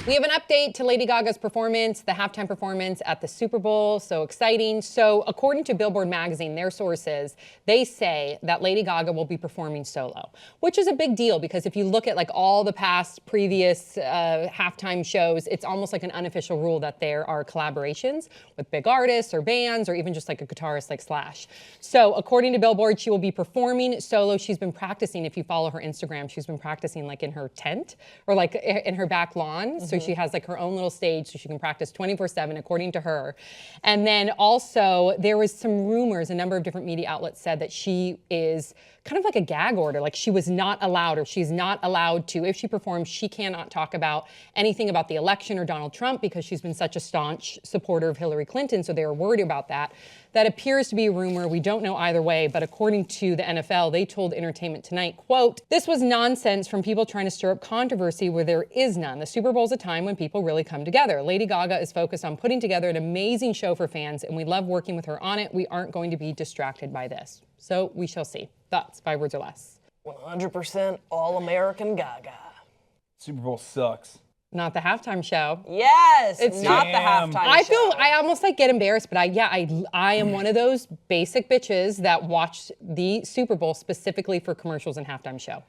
We have an update to Lady Gaga's performance, the halftime performance at the Super Bowl. So exciting. So according to Billboard magazine, their sources, they say that Lady Gaga will be performing solo, which is a big deal because if you look at like all the past previous halftime shows, it's almost like an unofficial rule that there are collaborations with big artists or bands or even just like a guitarist like Slash. So according to Billboard, she will be performing solo. She's been practicing. If you follow her Instagram, she's been practicing like in her tent or like in her back lawn. So she has like her own little stage so she can practice 24/7 according to her. And then also there was some rumors, a number of different media outlets said that she is kind of like a gag order, like she was not allowed or she's not allowed to, if she performs, she cannot talk about anything about the election or Donald Trump because she's been such a staunch supporter of Hillary Clinton, so they were worried about that. That appears to be a rumor. We don't know either way, but according to the NFL, they told Entertainment Tonight, quote, "This was nonsense from people trying to stir up controversy where there is none. The Super Bowl is a time when people really come together. Lady Gaga is focused on putting together an amazing show for fans, and we love working with her on it. We aren't going to be distracted by this." So we shall see. Thoughts, 5 words or less. 100% all-American Gaga. Super Bowl sucks. Not the halftime show. Yes, It's not Damn. the halftime I show. feel I almost like get embarrassed, but I am one of those basic bitches that watched the Super Bowl specifically for commercials and halftime show.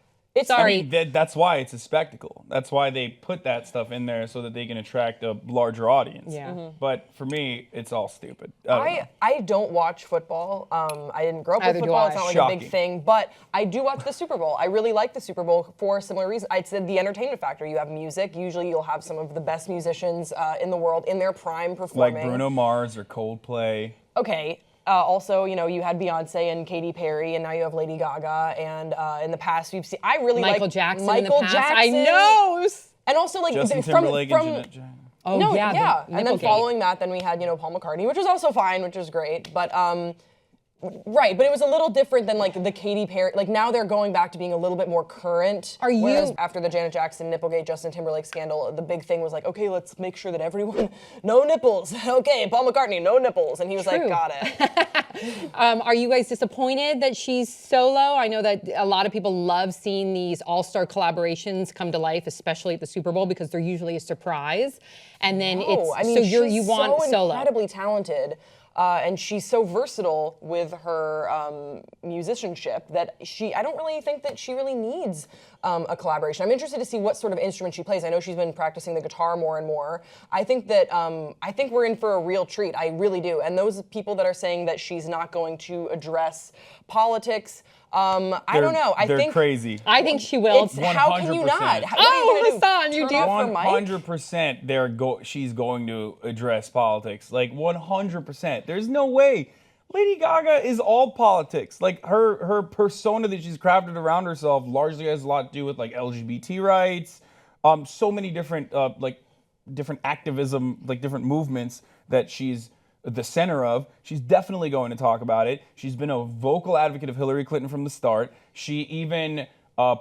Sorry. I mean, that's why it's a spectacle. That's why they put that stuff in there so that they can attract a larger audience. Yeah. But for me, it's all stupid. I I don't watch football. I didn't grow up with Either do football. I. It's not like a Shocking. big thing. But I do watch the Super Bowl. I really like the Super Bowl for a similar reason. I'd say the entertainment factor. You have music. Usually you'll have some of the best musicians in the world in their prime performing. like Bruno Mars or Coldplay. Okay. Also, you know, you had Beyonce and Katy Perry, and now you have Lady Gaga. And in the past, we've seen. I really like Michael Jackson in the Michael past. Jackson. I know. And also, like Justin from Timberlake from and Janet Jackson. Oh no, yeah. yeah. the And then Nipplegate. following that, then we had, you know, Paul McCartney, which was also fine, which was great. But right, but it was a little different than like the Katy Perry. Like now they're going back to being a little bit more current. Are you- Whereas after the Janet Jackson, Nipplegate, Justin Timberlake scandal, the big thing was like, okay, let's make sure that everyone, no nipples. Okay, Paul McCartney, no nipples. And he was like, True. got it. Are you guys disappointed that she's solo? I know that a lot of people love seeing these all-star collaborations come to life, especially at the Super Bowl, because they're usually a surprise. And then No, I mean, so she's you want so solo. incredibly talented. And she's so versatile with her musicianship that I don't really think that she really needs a collaboration. I'm interested to see what sort of instrument she plays. I know she's been practicing the guitar more and more. I think that we're in for a real treat. I really do. And those people that are saying that she's not going to address politics, I don't know. I They're think crazy. I think she will. it's how can you 100%. not? What are Oh, you gonna do? Hassan, you Turn do. off her mic? 100% she's going to address politics. Like 100%. There's no way. Lady Gaga is all politics. Like her persona that she's crafted around herself largely has a lot to do with like LGBT rights, so many different different activism, like different movements that she's the center of. She's definitely going to talk about it. She's been a vocal advocate of Hillary Clinton from the start. She even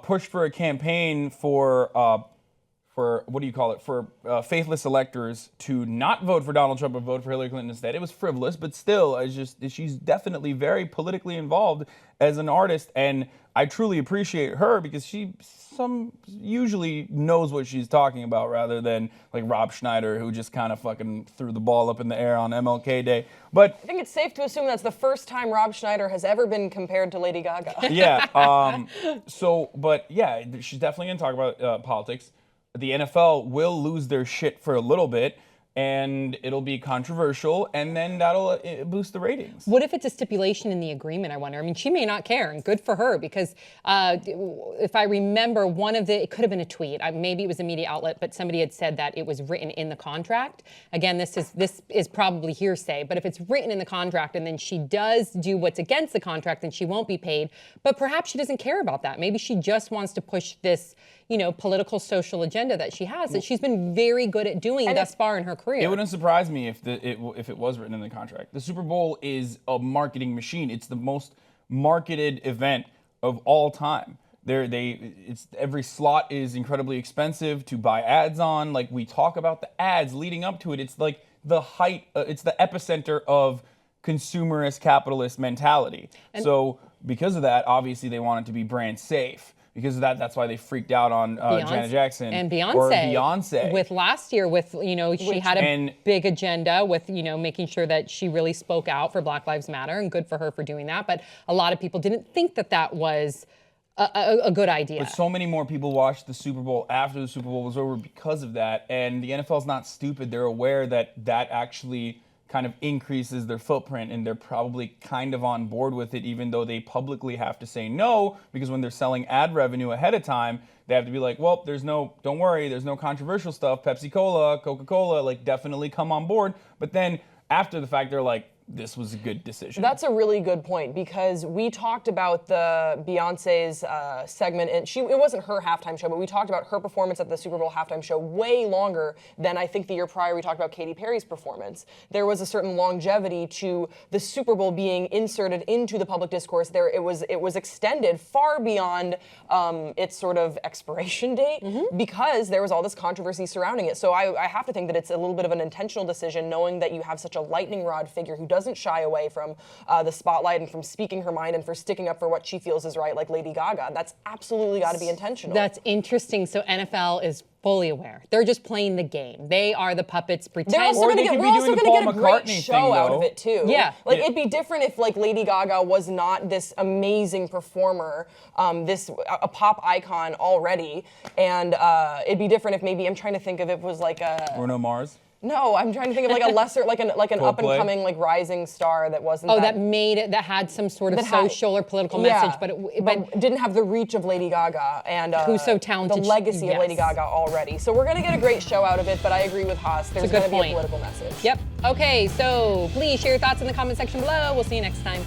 pushed for a campaign for what do you call it? For faithless electors to not vote for Donald Trump but vote for Hillary Clinton instead. It was frivolous, but still, she's definitely very politically involved as an artist, and I truly appreciate her because she usually knows what she's talking about rather than like Rob Schneider, who just kind of fucking threw the ball up in the air on MLK Day. But I think it's safe to assume that's the first time Rob Schneider has ever been compared to Lady Gaga. yeah, but yeah, she's definitely gonna talk about politics. The NFL will lose their shit for a little bit, and it'll be controversial, and then that'll boost the ratings. What if it's a stipulation in the agreement, I wonder? I mean, she may not care, and good for her, because if I remember, it could have been a tweet, maybe it was a media outlet, but somebody had said that it was written in the contract. Again, this is probably hearsay, but if it's written in the contract and then she does do what's against the contract, then she won't be paid. But perhaps she doesn't care about that. Maybe she just wants to push this, political social agenda that she has, that she's been very good at doing thus far in her career. It wouldn't surprise me if it was written in the contract. The Super Bowl is a marketing machine. It's the most marketed event of all time. Every slot is incredibly expensive to buy ads on. Like, we talk about the ads leading up to it. It's like the height. It's the epicenter of consumerist capitalist mentality. So because of that, obviously they want it to be brand safe. because of that. That's why they freaked out on Janet Jackson and Beyonce. Or Beyonce. With last year, with she had a and- big agenda with making sure that she really spoke out for Black Lives Matter, and good for her for doing that. But a lot of people didn't think that was a good idea. But so many more people watched the Super Bowl after the Super Bowl was over because of that. And the NFL's not stupid. They're aware that actually kind of increases their footprint, and they're probably kind of on board with it, even though they publicly have to say no, because when they're selling ad revenue ahead of time, they have to be like, well, don't worry, there's no controversial stuff. Pepsi-Cola, Coca-Cola, like, definitely come on board. But then after the fact, they're like, this was a good decision. That's a really good point, because we talked about the Beyonce's segment, and it wasn't her halftime show, but we talked about her performance at the Super Bowl halftime show way longer than I think the year prior we talked about Katy Perry's performance. There was a certain longevity to the Super Bowl being inserted into the public discourse. It was extended far beyond its sort of expiration date, because there was all this controversy surrounding it. So I have to think that it's a little bit of an intentional decision, knowing that you have such a lightning rod figure who doesn't shy away from the spotlight and from speaking her mind and for sticking up for what she feels is right, like Lady Gaga. That's absolutely got to be intentional. That's interesting. So NFL is fully aware. They're just playing the game. They are the puppets We're pretending. also going to get a great McCartney show thing, out though. of it too. Yeah. Like, it'd be different if like Lady Gaga was not this amazing performer, a pop icon already, and it'd be different if maybe I'm trying to think of it was like a Bruno Mars. No, I'm trying to think of like a lesser, like an up and Coldplay. coming like rising star that wasn't. that made it, that had some sort of that had- social or political yeah, message, but didn't have the reach of Lady Gaga and Who's so talented, the legacy of yes. Lady Gaga already. So we're gonna get a great show out of it, but I agree with Haas. There's a good gonna be point. a political message. Yep. Okay, so please share your thoughts in the comment section below. We'll see you next time.